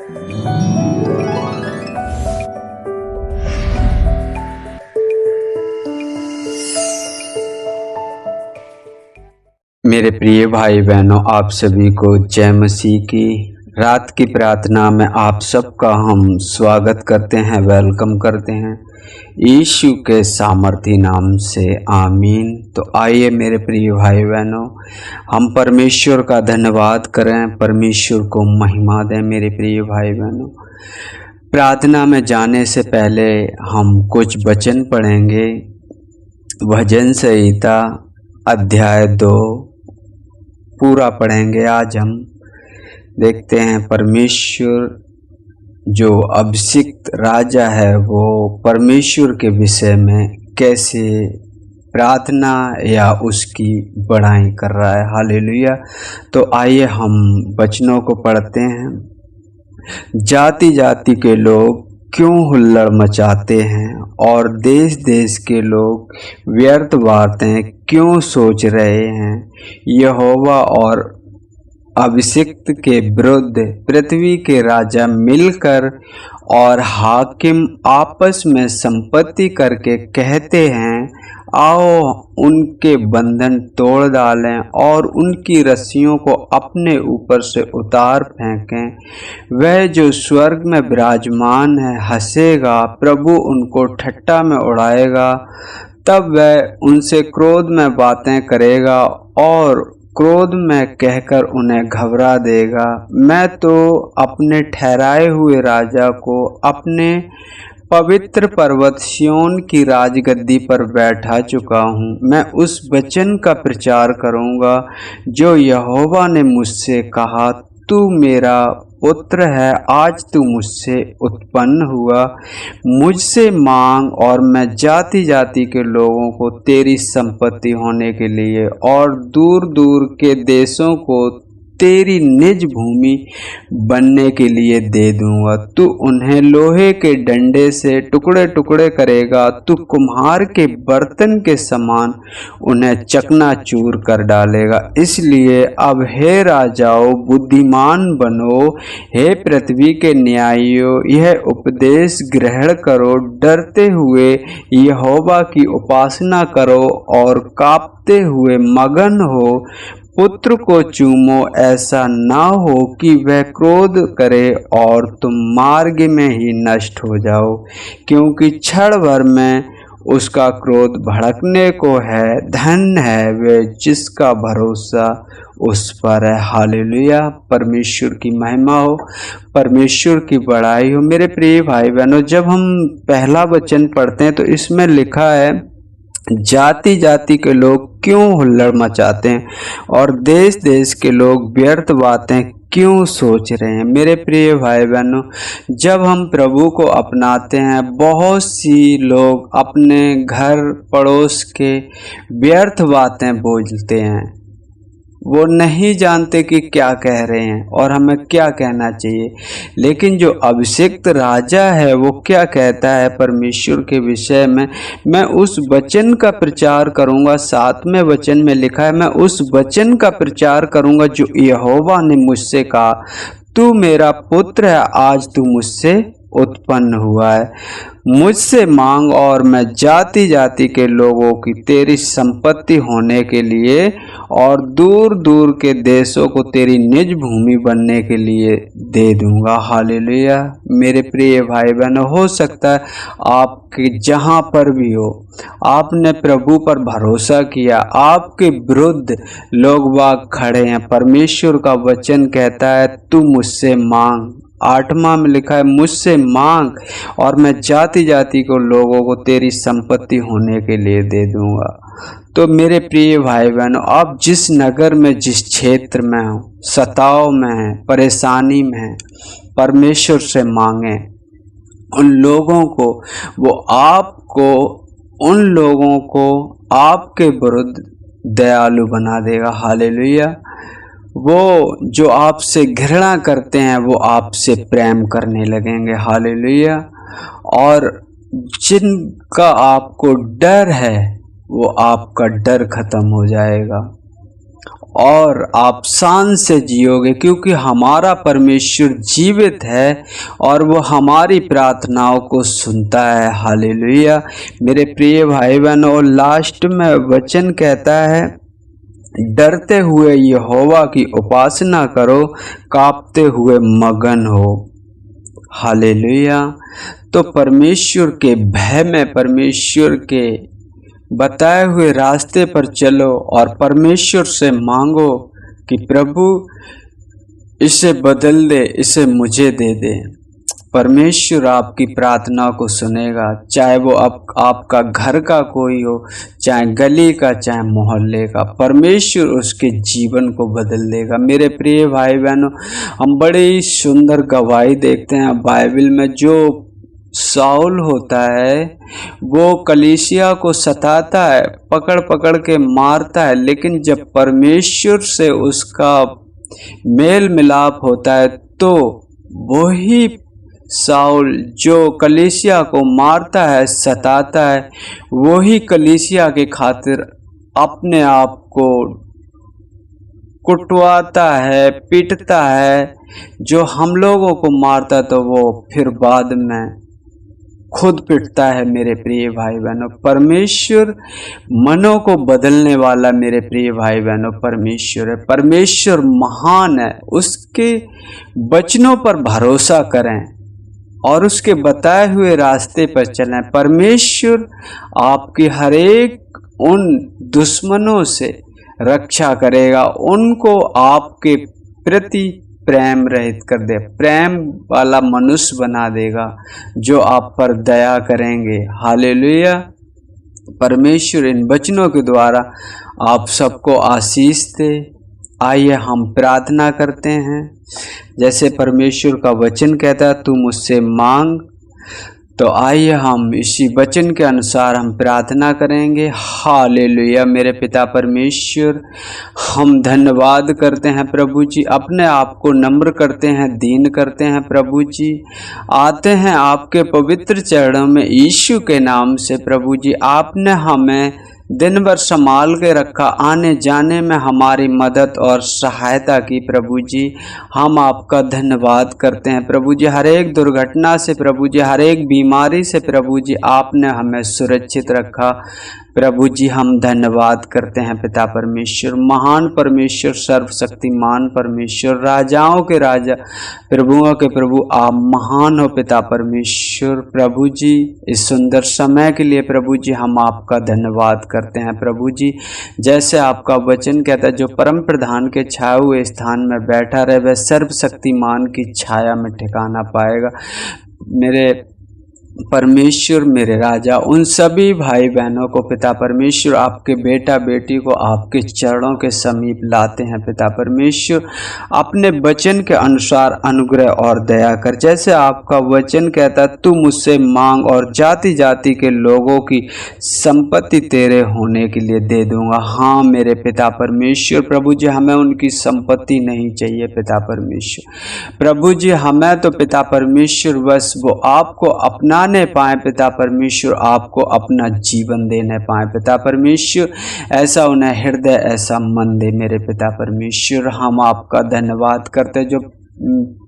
मेरे प्रिय भाई बहनों, आप सभी को जय मसीह की। रात की प्रार्थना में आप सबका हम स्वागत करते हैं, वेलकम करते हैं यीशु के सामर्थी नाम से, आमीन। तो आइए मेरे प्रिय भाई बहनों, हम परमेश्वर का धन्यवाद करें, परमेश्वर को महिमा दें। मेरे प्रिय भाई बहनों, प्रार्थना में जाने से पहले हम कुछ वचन पढ़ेंगे। भजन संहिता अध्याय 2 पूरा पढ़ेंगे। आज हम देखते हैं परमेश्वर जो अभिषिक्त राजा है वो परमेश्वर के विषय में कैसे प्रार्थना या उसकी बड़ाई कर रहा है। हालेलुया। तो आइए हम वचनों को पढ़ते हैं। जाति जाति के लोग क्यों हुल्लड़ मचाते हैं और देश देश के लोग व्यर्थ बातें क्यों सोच रहे हैं। यहोवा और अभिषिक्त के विरुद्ध पृथ्वी के राजा मिलकर और हाकिम आपस में संपत्ति करके कहते हैं, आओ उनके बंधन तोड़ डालें और उनकी रस्सियों को अपने ऊपर से उतार फेंकें। वह जो स्वर्ग में विराजमान है हंसेगा, प्रभु उनको ठट्ठा में उड़ाएगा। तब वह उनसे क्रोध में बातें करेगा और क्रोध में कहकर उन्हें घबरा देगा। मैं तो अपने ठहराए हुए राजा को अपने पवित्र पर्वत सिय्योन की राजगद्दी पर बैठा चुका हूँ। मैं उस वचन का प्रचार करूँगा जो यहोवा ने मुझसे कहा, तू मेरा पुत्र है, आज तू मुझसे उत्पन्न हुआ। मुझसे मांग और मैं जाति जाति के लोगों को तेरी संपत्ति होने के लिए और दूर दूर के देशों को तेरी निज भूमि बनने के लिए दे दूंगा। तू उन्हें लोहे के डंडे से टुकड़े टुकड़े करेगा, तू कुम्हार के बर्तन के समान उन्हें चकनाचूर कर डालेगा। इसलिए अब हे राजाओं, बुद्धिमान बनो, हे पृथ्वी के न्यायियों, यह उपदेश ग्रहण करो। डरते हुए यहोवा की उपासना करो और कांपते हुए मगन हो। पुत्र को चूमो, ऐसा ना हो कि वह क्रोध करे और तुम मार्ग में ही नष्ट हो जाओ, क्योंकि क्षण भर में उसका क्रोध भड़कने को है। धन्य है वे जिसका भरोसा उस पर है। हालेलुया। परमेश्वर की महिमा हो, परमेश्वर की बड़ाई हो। मेरे प्रिय भाई बहनों, जब हम पहला वचन पढ़ते हैं तो इसमें लिखा है, जाति जाति के लोग क्यों हुल्लड़ मचाते हैं और देश देश के लोग व्यर्थ बातें क्यों सोच रहे हैं। मेरे प्रिय भाई बहनों, जब हम प्रभु को अपनाते हैं, बहुत सी लोग अपने घर पड़ोस के व्यर्थ बातें बोलते हैं। वो नहीं जानते कि क्या कह रहे हैं और हमें क्या कहना चाहिए। लेकिन जो अभिषिक्त राजा है वो क्या कहता है परमेश्वर के विषय में, मैं उस वचन का प्रचार करूंगा। 7वें वचन में लिखा है, मैं उस वचन का प्रचार करूंगा जो यहोवा ने मुझसे कहा, तू मेरा पुत्र है, आज तू मुझसे उत्पन्न हुआ है। मुझसे मांग और मैं जाति जाति के लोगों की तेरी संपत्ति होने के लिए और दूर दूर के देशों को तेरी निज भूमि बनने के लिए दे दूंगा। हालेलुया। मेरे प्रिय भाई बहन, हो सकता है आपके जहाँ पर भी हो, आपने प्रभु पर भरोसा किया, आपके विरुद्ध लोग बाग खड़े हैं। परमेश्वर का वचन कहता है, तू मुझसे मांग। 8वां में लिखा है, मुझसे मांग और मैं जाति जाति को लोगों को तेरी संपत्ति होने के लिए दे दूंगा। तो मेरे प्रिय भाई बहनों, आप जिस नगर में, जिस क्षेत्र में हो, सताव में हैं, परेशानी में हैं, परमेश्वर से मांगे। उन लोगों को, वो आपको, उन लोगों को आपके विरुद्ध दयालु बना देगा। हालेलुया। वो जो आपसे घृणा करते हैं वो आपसे प्रेम करने लगेंगे। हालेलुया। और जिनका आपको डर है वो आपका डर खत्म हो जाएगा और आप शान से जियोगे, क्योंकि हमारा परमेश्वर जीवित है और वो हमारी प्रार्थनाओं को सुनता है। हालेलुया मेरे प्रिय भाई बहनों। और लास्ट में वचन कहता है, डरते हुए यहोवा की उपासना करो, कांपते हुए मगन हो। हालेलुया। तो परमेश्वर के भय में, परमेश्वर के बताए हुए रास्ते पर चलो और परमेश्वर से मांगो कि प्रभु इसे बदल दे, इसे मुझे दे दे। परमेश्वर आपकी प्रार्थना को सुनेगा, चाहे वो आपका घर का कोई हो, चाहे गली का, चाहे मोहल्ले का। परमेश्वर उसके जीवन को बदल देगा। मेरे प्रिय भाई बहनों, हम बड़ी सुंदर गवाही देखते हैं बाइबल में। जो साउल होता है वो कलीसिया को सताता है, पकड़ पकड़ के मारता है, लेकिन जब परमेश्वर से उसका मेल मिलाप होता है तो वही साउल जो कलीसिया को मारता है, सताता है, वही कलीसिया के खातिर अपने आप को कुटवाता है, पीटता है। जो हम लोगों को मारता तो वो फिर बाद में खुद पिटता है। मेरे प्रिय भाई बहनों, परमेश्वर मनों को बदलने वाला मेरे प्रिय भाई बहनों परमेश्वर है। परमेश्वर महान है। उसके वचनों पर भरोसा करें और उसके बताए हुए रास्ते पर चलें। परमेश्वर आपकी हर एक उन दुश्मनों से रक्षा करेगा, उनको आपके प्रति प्रेम रहित कर दे, प्रेम वाला मनुष्य बना देगा जो आप पर दया करेंगे। हालेलुया। परमेश्वर इन वचनों के द्वारा आप सबको आशीष दे। आइए हम प्रार्थना करते हैं। जैसे परमेश्वर का वचन कहता है, तू मुझसे मांग, तो आइए हम इसी वचन के अनुसार हम प्रार्थना करेंगे। हालेलुया। मेरे पिता परमेश्वर, हम धन्यवाद करते हैं प्रभु जी, अपने आप को नम्र करते हैं, दीन करते हैं प्रभु जी। आते हैं आपके पवित्र चरणों में यीशु के नाम से। प्रभु जी, आपने हमें दिन भर संभाल के रखा, आने जाने में हमारी मदद और सहायता की। प्रभु जी, हम आपका धन्यवाद करते हैं प्रभु जी। हर एक दुर्घटना से प्रभु जी, हर एक बीमारी से प्रभु जी, आपने हमें सुरक्षित रखा। प्रभु जी, हम धन्यवाद करते हैं पिता परमेश्वर, महान परमेश्वर, सर्वशक्तिमान परमेश्वर, राजाओं के राजा, प्रभुओं के प्रभु, आप महान हो पिता परमेश्वर। प्रभु जी, इस सुंदर समय के लिए प्रभु जी हम आपका धन्यवाद करते हैं प्रभु जी। जैसे आपका वचन कहता है, जो परम प्रधान के छाए हुए स्थान में बैठा रहे वह सर्वशक्तिमान की छाया में ठिकाना पाएगा। मेरे परमेश्वर, मेरे राजा, उन सभी भाई बहनों को पिता परमेश्वर, आपके बेटा बेटी को आपके चरणों के समीप लाते हैं पिता परमेश्वर। अपने वचन के अनुसार अनुग्रह और दया कर। जैसे आपका वचन कहता, तू मुझसे मांग और जाति जाति के लोगों की संपत्ति तेरे होने के लिए दे दूंगा। हाँ मेरे पिता परमेश्वर, प्रभु जी, हमें उनकी संपत्ति नहीं चाहिए पिता परमेश्वर। प्रभु जी, हमें तो पिता परमेश्वर बस वो आपको अपना ने पाए पिता परमेश्वर, आपको अपना जीवन देने पाए पिता परमेश्वर। ऐसा उन्हें हृदय, ऐसा मन दे मेरे पिता परमेश्वर। हम आपका धन्यवाद करते जो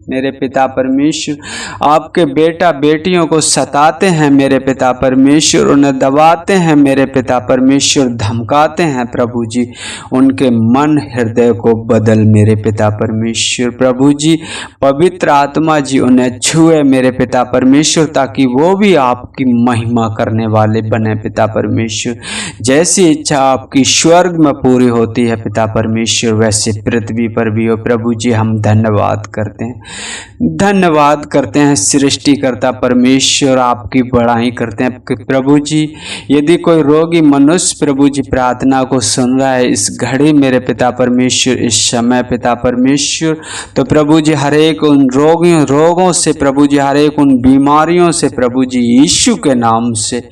मेरे पिता परमेश्वर आपके बेटा बेटियों को सताते हैं मेरे पिता परमेश्वर, उन्हें दबाते हैं मेरे पिता परमेश्वर, धमकाते हैं प्रभु जी, उनके मन हृदय को बदल मेरे पिता परमेश्वर। प्रभु जी, पवित्र आत्मा जी उन्हें छुए मेरे पिता परमेश्वर, ताकि वो भी आपकी महिमा करने वाले बने पिता परमेश्वर। जैसी इच्छा आपकी स्वर्ग में पूरी होती है पिता परमेश्वर, वैसे पृथ्वी पर भी हो। प्रभु जी, हम धन्यवाद करते हैं, धन्यवाद करते हैं सृष्टिकर्ता परमेश्वर, आपकी बड़ाई करते हैं कि प्रभु जी, यदि कोई रोगी मनुष्य प्रभु जी प्रार्थना को सुन रहा है इस घड़ी मेरे पिता परमेश्वर, इस समय पिता परमेश्वर, तो प्रभु जी हर एक उन रोगों से प्रभु जी, हर एक उन बीमारियों से प्रभु जी, यीशु के नाम से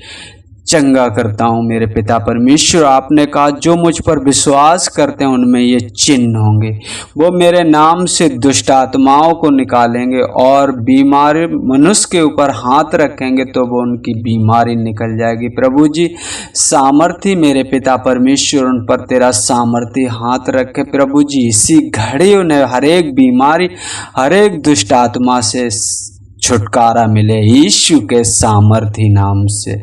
चंगा करता हूँ मेरे पिता परमेश्वर। आपने कहा जो मुझ पर विश्वास करते हैं उनमें ये चिन्ह होंगे, वो मेरे नाम से दुष्ट आत्माओं को निकालेंगे और बीमार मनुष्य के ऊपर हाथ रखेंगे तो वो उनकी बीमारी निकल जाएगी। प्रभु जी सामर्थी मेरे पिता परमेश्वर, उन पर तेरा सामर्थी हाथ रखे प्रभु जी। इसी घड़ी उन्हें हर एक बीमारी, हर एक दुष्ट आत्मा से छुटकारा मिले यीशु के सामर्थी नाम से।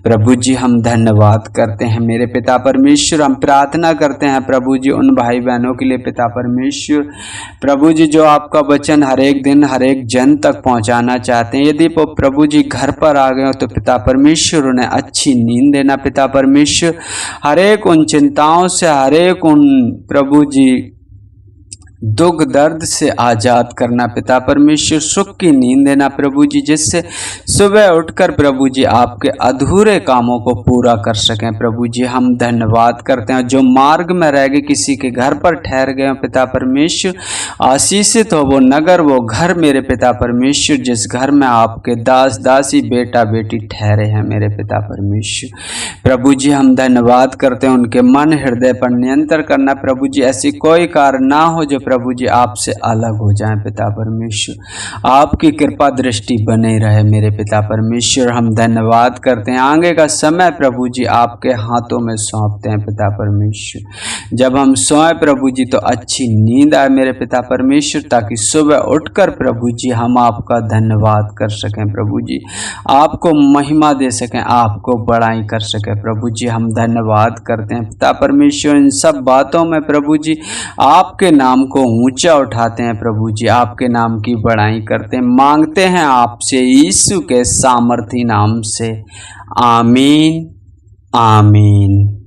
प्रभु जी हम धन्यवाद करते हैं मेरे पिता परमेश्वर। हम प्रार्थना करते हैं प्रभु जी उन भाई बहनों के लिए पिता परमेश्वर, प्रभु जी जो आपका वचन हर एक दिन हर एक जन तक पहुंचाना चाहते हैं। यदि वो प्रभु जी घर पर आ गए हो तो पिता परमेश्वर उन्हें अच्छी नींद देना पिता परमेश्वर। हर एक उन चिंताओं से, हर एक उन प्रभु जी दुख दर्द से आज़ाद करना पिता परमेश्वर। सुख की नींद देना प्रभु जी, जिससे सुबह उठकर प्रभु जी आपके अधूरे कामों को पूरा कर सकें। प्रभु जी हम धन्यवाद करते हैं। जो मार्ग में रह गए, किसी के घर पर ठहर गए पिता परमेश्वर, आशीषित हो वो नगर, वो घर मेरे पिता परमेश्वर, जिस घर में आपके दास दासी बेटा बेटी ठहरे हैं मेरे पिता परमेश्वर। प्रभु जी हम धन्यवाद करते हैं। उनके मन हृदय पर नियंत्रण करना प्रभु जी। ऐसी कोई कार्य ना हो जो प्रभु जी आपसे अलग हो जाएं पिता परमेश्वर। आपकी कृपा दृष्टि बने रहे मेरे पिता परमेश्वर। हम धन्यवाद करते हैं। आगे का समय प्रभु जी आपके हाथों में सौंपते हैं पिता परमेश्वर। जब हम सोएं प्रभु जी तो अच्छी नींद आए मेरे पिता परमेश्वर, ताकि सुबह उठकर प्रभु जी हम आपका धन्यवाद कर सकें प्रभु जी, आपको महिमा दे सकें, आपको बड़ाई कर सकें प्रभु जी। हम धन्यवाद करते हैं पिता परमेश्वर। इन सब बातों में प्रभु जी आपके नाम को ऊंचा उठाते हैं प्रभु जी, आपके नाम की बड़ाई करते हैं, मांगते हैं आपसे यीशु के सामर्थी नाम से। आमीन आमीन।